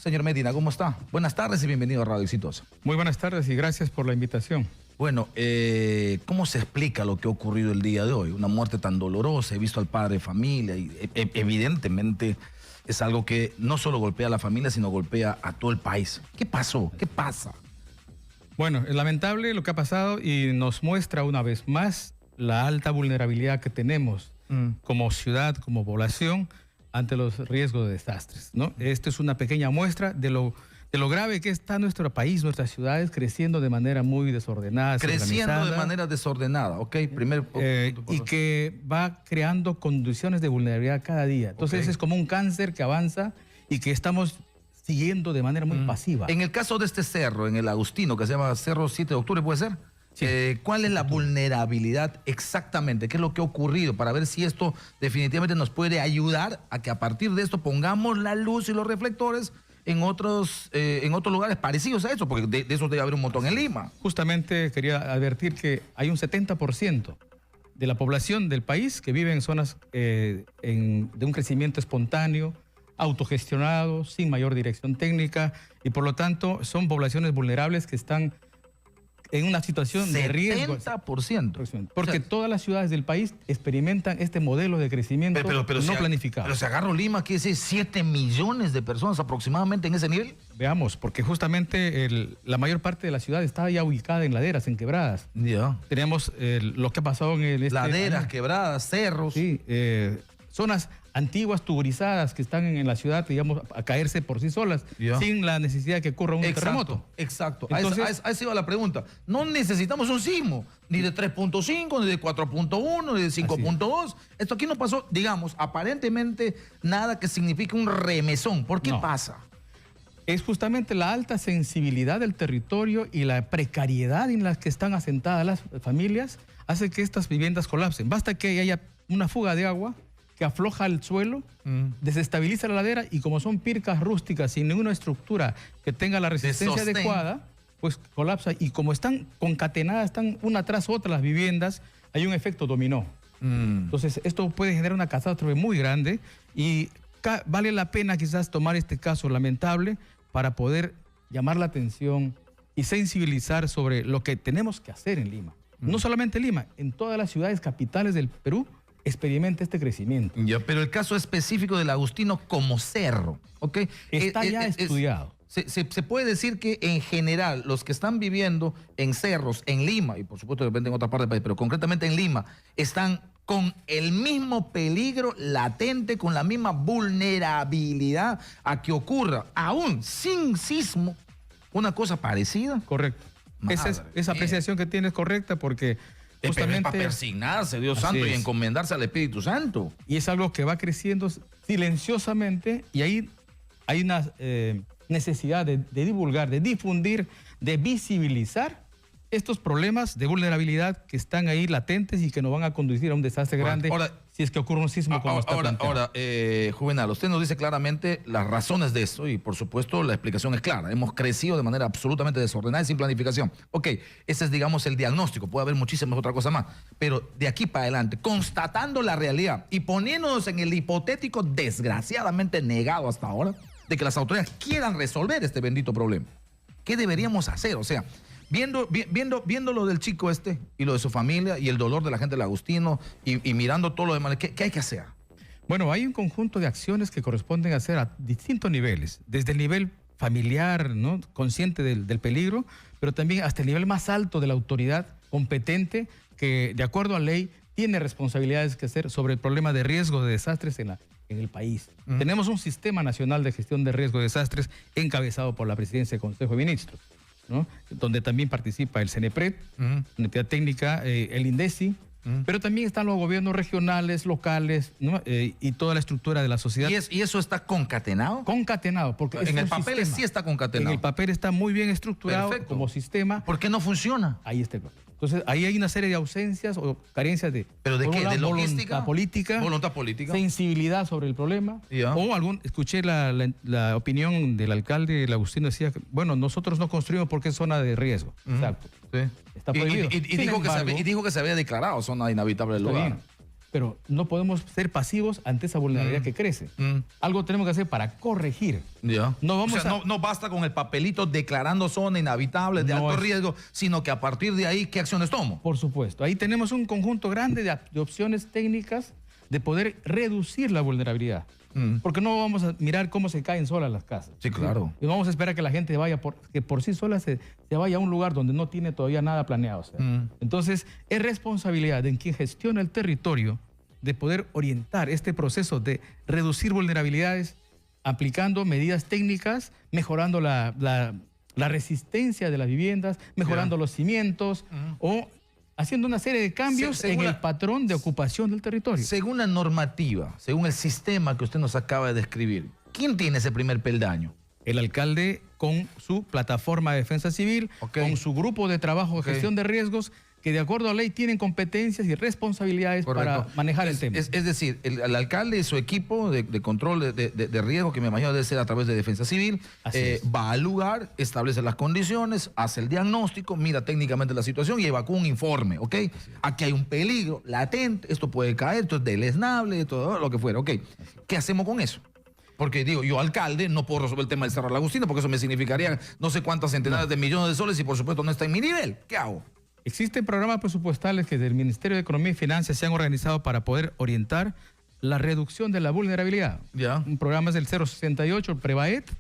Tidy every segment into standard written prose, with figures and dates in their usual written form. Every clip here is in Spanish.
Señor Medina, ¿cómo está? Buenas tardes y bienvenido a Radio Exitosa. Muy buenas tardes y gracias por la invitación. Bueno, ¿cómo se explica lo que ha ocurrido el día de hoy? Una muerte tan dolorosa, he visto al padre de familia y evidentemente es algo que no solo golpea a la familia, sino golpea a todo el país. ¿Qué pasó? ¿Qué pasa? Bueno, es lamentable lo que ha pasado y nos muestra una vez más la alta vulnerabilidad que tenemos como ciudad, como población, ante los riesgos de desastres, ¿no? Esto es una pequeña muestra de lo grave que está nuestro país, nuestras ciudades creciendo de manera muy desordenada. Creciendo de manera desordenada, ¿ok? Y que va creando condiciones de vulnerabilidad cada día. Entonces es como un cáncer que avanza y que estamos siguiendo de manera muy pasiva. En el caso de este cerro, en el Agustino, que se llama Cerro 7 de Octubre, ¿puede ser? Sí. ¿Cuál es la vulnerabilidad exactamente? ¿Qué es lo que ha ocurrido? Para ver si esto definitivamente nos puede ayudar a que a partir de esto pongamos la luz y los reflectores en otros lugares parecidos a eso, porque de eso debe haber un montón en Lima. Justamente quería advertir que hay un 70% de la población del país que vive en zonas de un crecimiento espontáneo, autogestionado, sin mayor dirección técnica, y por lo tanto son poblaciones vulnerables que están en una situación de riesgo. 70%. Porque todas las ciudades del país experimentan este modelo de crecimiento no planificado. Pero si agarro Lima, ¿qué es? 7 millones de personas aproximadamente en ese nivel. Veamos, porque justamente la mayor parte de la ciudad está ya ubicada en laderas, en quebradas. Ya. Tenemos lo que ha pasado en laderas, quebradas, cerros. Sí, zonas antiguas, tuburizadas, que están en la ciudad, digamos, a caerse por sí solas, sin la necesidad de que ocurra un terremoto. Exacto. Entonces, a esa iba la pregunta. No necesitamos un sismo, ni de 3.5, ni de 4.1, ni de 5.2. Esto aquí no pasó, digamos, aparentemente nada que signifique un remesón. ¿Por qué pasa? Es justamente la alta sensibilidad del territorio y la precariedad en la que están asentadas las familias hace que estas viviendas colapsen. Basta que haya una fuga de agua que afloja el suelo, desestabiliza la ladera, y como son pircas rústicas sin ninguna estructura que tenga la resistencia adecuada, pues colapsa. Y como están concatenadas, están una tras otra las viviendas, hay un efecto dominó. Entonces esto puede generar una catástrofe muy grande y vale la pena quizás tomar este caso lamentable para poder llamar la atención y sensibilizar sobre lo que tenemos que hacer en Lima. No solamente en Lima, en todas las ciudades capitales del Perú experimenta este crecimiento. Ya, pero el caso específico del Agustino como cerro, ¿ok? Está ya estudiado. Se puede decir que en general los que están viviendo en cerros, en Lima, y por supuesto depende en otra parte del país, pero concretamente en Lima, están con el mismo peligro latente, con la misma vulnerabilidad a que ocurra, aún sin sismo, una cosa parecida. Correcto. Esa apreciación que tienes es correcta porque justamente es para persignarse, Dios santo, y encomendarse al Espíritu Santo. Y es algo que va creciendo silenciosamente, y ahí hay una necesidad de divulgar, de difundir, de visibilizar estos problemas de vulnerabilidad que están ahí latentes y que nos van a conducir a un desastre grande si es que ocurre un sismo como está planteado. Juvenal, usted nos dice claramente las razones de esto y por supuesto la explicación es clara. Hemos crecido de manera absolutamente desordenada y sin planificación. Ok, ese es, digamos, el diagnóstico. Puede haber muchísimas otras cosas más. Pero de aquí para adelante, constatando la realidad y poniéndonos en el hipotético desgraciadamente negado hasta ahora de que las autoridades quieran resolver este bendito problema, ¿qué deberíamos hacer? O sea, viendo lo del chico este y lo de su familia y el dolor de la gente del Agustino y mirando todo lo demás, ¿qué hay que hacer? Bueno, hay un conjunto de acciones que corresponden hacer a distintos niveles, desde el nivel familiar, ¿no?, consciente del peligro, pero también hasta el nivel más alto de la autoridad competente que, de acuerdo a ley, tiene responsabilidades que hacer sobre el problema de riesgo de desastres en el país. Tenemos un Sistema Nacional de Gestión de Riesgo de Desastres encabezado por la Presidencia del Consejo de Ministros, ¿no?, donde también participa el CENEPRED, la entidad técnica, el INDECI, pero también están los gobiernos regionales, locales, ¿no?, y toda la estructura de la sociedad. ¿Y eso está concatenado? Concatenado, porque en el papel sí está concatenado. En el papel está muy bien estructurado. Perfecto. Como sistema. ¿Por qué no funciona? Ahí está el problema. Entonces, ahí hay una serie de ausencias o carencias de... ¿Pero de qué? ¿De logística? Voluntad política. Sensibilidad sobre el problema. Escuché la opinión del alcalde, el Agustino, decía que, bueno, nosotros no construimos porque es zona de riesgo. Exacto. Sí. Está prohibido. Y dijo que se había declarado zona inhabitable del lugar. pero no podemos ser pasivos ante esa vulnerabilidad que crece. Algo tenemos que hacer para corregir. Ya. No vamos o sea, a... no basta con el papelito declarando zona inhabitable de No alto es- riesgo, sino que a partir de ahí, ¿qué acciones tomo? Por supuesto. Ahí tenemos un conjunto grande de opciones técnicas de poder reducir la vulnerabilidad. Porque no vamos a mirar cómo se caen solas las casas. Sí, claro. Y no vamos a esperar que la gente vaya que por sí sola se vaya a un lugar donde no tiene todavía nada planeado. O sea. Entonces, es responsabilidad de quien gestiona el territorio de poder orientar este proceso de reducir vulnerabilidades aplicando medidas técnicas, mejorando la resistencia de las viviendas, mejorando los cimientos o haciendo una serie de cambios en según el la- patrón de ocupación del territorio. Según la normativa, según el sistema que usted nos acaba de describir, ¿quién tiene ese primer peldaño? El alcalde con su plataforma de defensa civil, Ok. con su grupo de trabajo de Ok. gestión de riesgos, que de acuerdo a la ley tienen competencias y responsabilidades Correcto. para manejar el tema. Es decir, el alcalde y su equipo de control de riesgo, que me imagino debe ser a través de defensa civil, Así es. va al lugar, establece las condiciones, hace el diagnóstico, mira técnicamente la situación y evacúa un informe, ¿ok? Aquí hay un peligro latente, esto puede caer, esto es deleznable, todo lo que fuera, ¿ok? ¿Qué hacemos con eso? Porque digo, yo alcalde no puedo resolver el tema del Cerro del Agustino porque eso me significaría no sé cuántas centenares de millones de soles y por supuesto no está en mi nivel. ¿Qué hago? Existen programas presupuestales que del Ministerio de Economía y Finanzas se han organizado para poder orientar la reducción de la vulnerabilidad. Ya. Un programa es el 068, el PREVAET,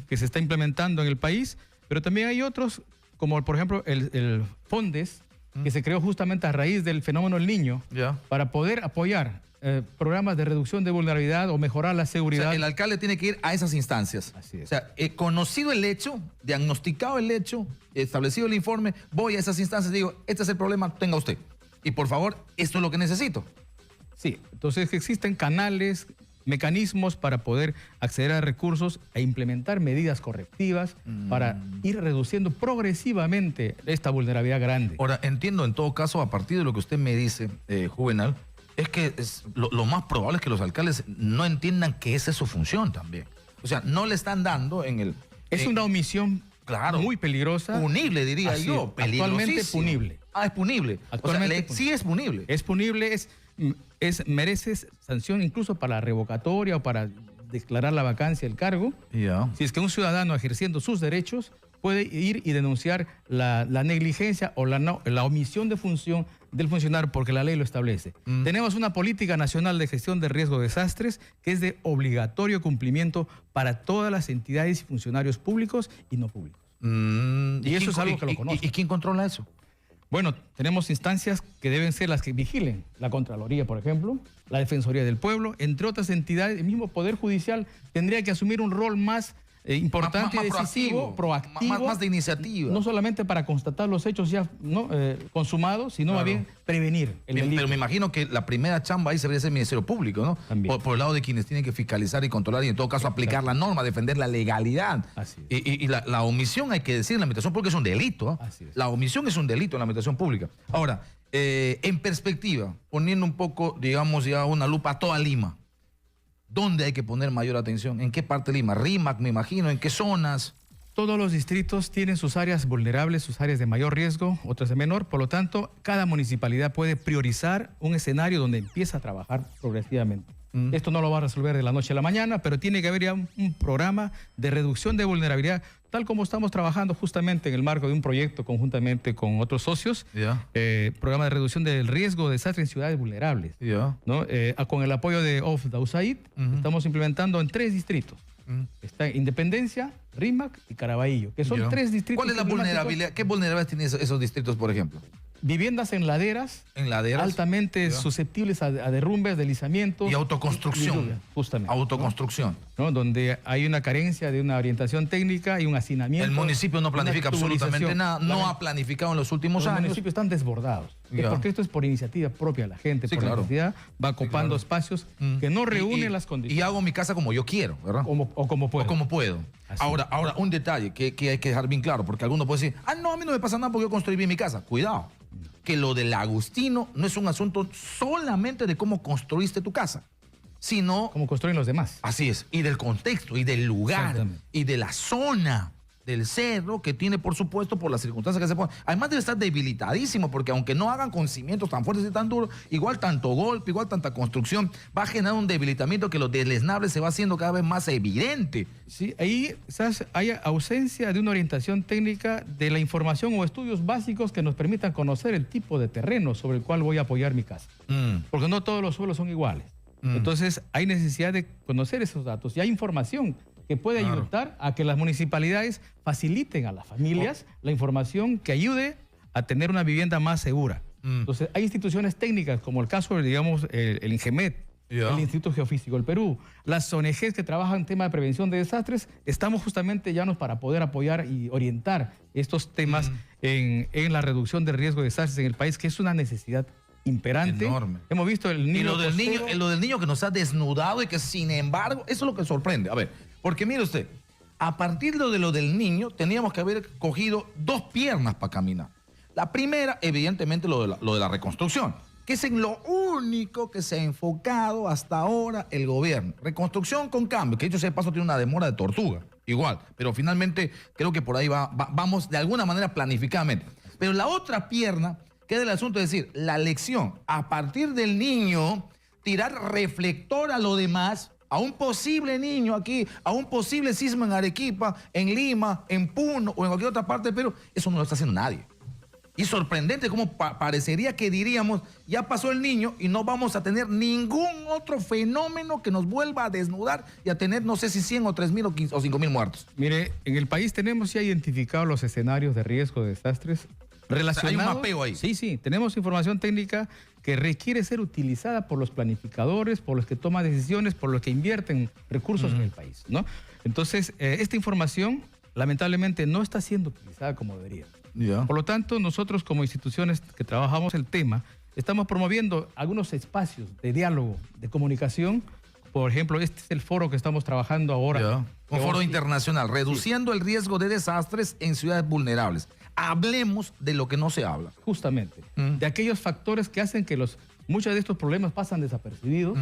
que se está implementando en el país, pero también hay otros, como por ejemplo el FONDES, que se creó justamente a raíz del fenómeno El Niño, Ya. para poder apoyar programas de reducción de vulnerabilidad o mejorar la O seguridad. sea, el alcalde tiene que ir a esas instancias. Así es. O sea, conocido el hecho, diagnosticado el hecho, establecido el informe, voy a esas instancias y digo, este es el problema, tenga usted. Y por favor, esto es lo que necesito. Sí, entonces existen canales, mecanismos para poder acceder a recursos e implementar medidas correctivas para ir reduciendo progresivamente esta vulnerabilidad grande. Ahora, entiendo en todo caso, a partir de lo que usted me dice, Juvenal, es que lo más probable es que los alcaldes no entiendan que esa es su función también. O sea, no le están dando en el... Es una omisión Claro. muy peligrosa. Punible, diría Así yo. es, actualmente Peligrosísimo. punible. Ah, es punible. Actualmente o sea, punible. sí es punible. Es punible, merece sanción incluso para la revocatoria o para declarar la vacancia del cargo. Ya. Si es que un ciudadano ejerciendo sus derechos puede ir y denunciar la negligencia o la omisión de función del funcionario porque la ley lo establece. Tenemos una política nacional de gestión de riesgo de desastres que es de obligatorio cumplimiento para todas las entidades y funcionarios públicos y no públicos. Y eso es algo que lo conozco. ¿Y quién controla eso? Bueno, tenemos instancias que deben ser las que vigilen. La Contraloría, por ejemplo, la Defensoría del Pueblo, entre otras entidades. El mismo Poder Judicial tendría que asumir un rol más importante, Más decisivo, proactivo. Más de iniciativa. No solamente para constatar los hechos ya consumados, sino más bien prevenir el delito. Pero me imagino que la primera chamba ahí debería ser el Ministerio Público, ¿no? También. Por el lado de quienes tienen que fiscalizar y controlar y en todo caso aplicar la norma, defender la legalidad. Así Y la omisión, hay que decir, en la administración pública es un delito. ¿Ah? Así es. La omisión es un delito en la administración pública. Ahora, en perspectiva, poniendo un poco, digamos, ya una lupa a toda Lima, ¿dónde hay que poner mayor atención? ¿En qué parte de Lima? ¿Rímac, me imagino? ¿En qué zonas? Todos los distritos tienen sus áreas vulnerables, sus áreas de mayor riesgo, otras de menor. Por lo tanto, cada municipalidad puede priorizar un escenario donde empieza a trabajar progresivamente. Esto no lo va a resolver de la noche a la mañana, pero tiene que haber ya un programa de reducción de vulnerabilidad, tal como estamos trabajando justamente en el marco de un proyecto conjuntamente con otros socios, Ya. programa de reducción del riesgo de desastre en ciudades vulnerables. Ya. ¿No? Con el apoyo de OFF da USAID, estamos implementando en 3 distritos. Está Independencia, Rímac y Caraballo, que son Ya. 3 distritos. ¿Cuál es la emblemáticos. vulnerabilidad? ¿Qué vulnerabilidad tienen esos distritos, por ejemplo? Viviendas en laderas, En laderas. altamente Ya. susceptibles a derrumbes, deslizamientos. Y autoconstrucción. y lluvia, justamente. Autoconstrucción. ¿No? Donde hay una carencia de una orientación técnica y un hacinamiento. El municipio no una planifica absolutamente tubulización. nada, no ha planificado en los últimos Los años. municipios están desbordados. Ya. Porque esto es por iniciativa propia de la gente, Sí, por claro. necesidad, va ocupando espacios que no reúnen las condiciones. Y hago mi casa como yo quiero, ¿verdad? como puede. O como puedo. Así. Ahora, un detalle que hay que dejar bien claro, porque alguno puede decir, no, a mí no me pasa nada porque yo construí bien mi casa. Cuidado, que lo del Agustino no es un asunto solamente de cómo construiste tu casa, sino, Como construyen los demás. así es, y del contexto, y del lugar, Exactamente. y de la zona. del cerro, que tiene, por supuesto, por las circunstancias que se ponen. Además debe estar debilitadísimo, porque aunque no hagan con cimientos tan fuertes y tan duros, igual tanto golpe, igual tanta construcción, va a generar un debilitamiento que lo deleznable se va haciendo cada vez más evidente. Sí, ahí quizás haya ausencia de una orientación técnica de la información o estudios básicos que nos permitan conocer el tipo de terreno sobre el cual voy a apoyar mi casa. Porque no todos los suelos son iguales. Entonces hay necesidad de conocer esos datos y hay información que puede ayudar a que las municipalidades faciliten a las familias la información que ayude a tener una vivienda más segura. Entonces, hay instituciones técnicas, como el caso, digamos, el INGEMET, el Instituto Geofísico del Perú, las ONGs que trabajan en tema de prevención de desastres. Estamos justamente llanos para poder apoyar y orientar estos temas en la reducción del riesgo de desastres en el país, que es una necesidad imperante. Enorme. Hemos visto el niño. Y lo del niño que nos ha desnudado y que, sin embargo, eso es lo que sorprende. A ver, porque mire usted, a partir de lo del niño, teníamos que haber cogido 2 piernas para caminar. La primera, evidentemente, lo de la reconstrucción, que es en lo único que se ha enfocado hasta ahora el gobierno. Reconstrucción con cambio, que dicho sea de paso tiene una demora de tortuga, igual, pero finalmente creo que por ahí vamos de alguna manera planificadamente. Pero la otra pierna queda el asunto de decir, la lección, a partir del niño, tirar reflector a lo demás, a un posible niño aquí, a un posible sismo en Arequipa, en Lima, en Puno o en cualquier otra parte de Perú, eso no lo está haciendo nadie. Y sorprendente cómo parecería que diríamos, ya pasó el niño y no vamos a tener ningún otro fenómeno que nos vuelva a desnudar y a tener, no sé si 100 o 3.000 o 15 o 5.000 muertos. Mire, en el país tenemos ya identificado los escenarios de riesgo de desastres relacionados. Hay un mapeo ahí. Sí, tenemos información técnica que requiere ser utilizada por los planificadores, por los que toman decisiones, por los que invierten recursos en el país, ¿no? Entonces, esta información lamentablemente no está siendo utilizada como debería. Por lo tanto, nosotros como instituciones que trabajamos el tema, estamos promoviendo algunos espacios de diálogo, de comunicación. Por ejemplo, este es el foro que estamos trabajando ahora. Un foro internacional, reduciendo el riesgo de desastres en ciudades vulnerables. Hablemos de lo que no se habla. Justamente, de aquellos factores que hacen que muchos de estos problemas pasan desapercibidos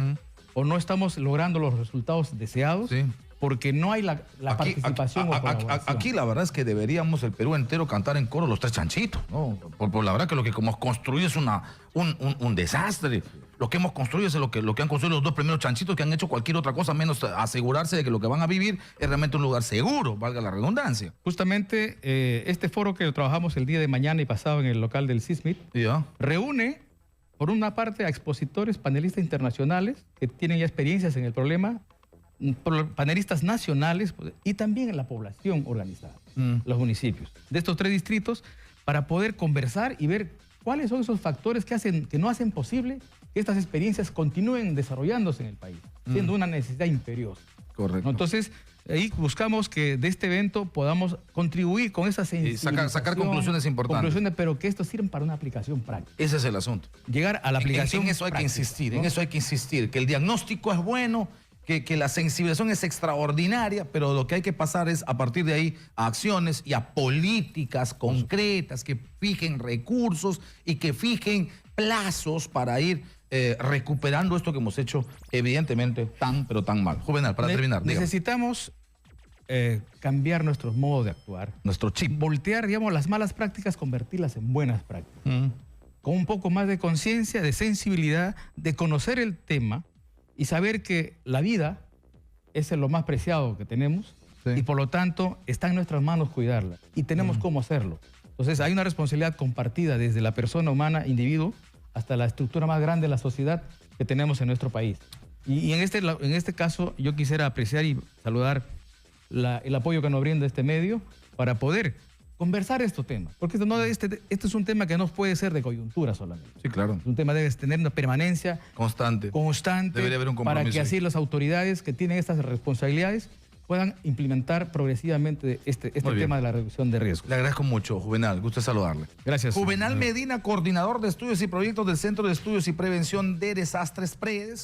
o no estamos logrando los resultados deseados. Porque no hay la participación o colaboración. Aquí la verdad es que deberíamos el Perú entero cantar en coro los 3 chanchitos, ¿no? Por la verdad que lo que hemos construido es un desastre. Lo que hemos construido es lo que han construido los 2 primeros chanchitos, que han hecho cualquier otra cosa menos asegurarse de que lo que van a vivir es realmente un lugar seguro, valga la redundancia. Justamente este foro que trabajamos el día de mañana y pasado en el local del SISMIT reúne, por una parte, a expositores, panelistas internacionales que tienen ya experiencias en el problema, panelistas nacionales y también en la población organizada, los municipios de estos 3 distritos, para poder conversar y ver cuáles son esos factores que no hacen posible que estas experiencias continúen desarrollándose en el país, siendo una necesidad imperiosa. Correcto. ¿No? Entonces, ahí buscamos que de este evento podamos contribuir con esa sensibilización. Sacar conclusiones importantes. Pero que esto sirva para una aplicación práctica. Ese es el asunto. Llegar a la aplicación en eso hay práctica, que insistir, ¿no? en eso hay que insistir, que el diagnóstico es bueno, que la sensibilización es extraordinaria, pero lo que hay que pasar es a partir de ahí a acciones y a políticas concretas que fijen recursos y que fijen plazos para ir recuperando esto que hemos hecho evidentemente pero tan mal. Juvenal, para terminar, dígame. Necesitamos cambiar nuestros modos de actuar. Nuestro chip. Voltear, digamos, las malas prácticas, convertirlas en buenas prácticas. Con un poco más de conciencia, de sensibilidad, de conocer el tema y saber que la vida es lo más preciado que tenemos y por lo tanto está en nuestras manos cuidarla y tenemos cómo hacerlo. Entonces hay una responsabilidad compartida desde la persona humana, individuo, hasta la estructura más grande de la sociedad que tenemos en nuestro país. Y en este caso yo quisiera apreciar y saludar el apoyo que nos brinda este medio para poder conversar estos temas. Porque este es un tema que no puede ser de coyuntura solamente. Sí, claro. Es un tema que debe tener una permanencia constante. Debería haber un compromiso. Para que así las autoridades que tienen estas responsabilidades puedan implementar progresivamente este tema de la reducción de riesgos. Le agradezco mucho, Juvenal. Gusto saludarle. Gracias. Juvenal Medina, coordinador de estudios y proyectos del Centro de Estudios y Prevención de Desastres, PREDES.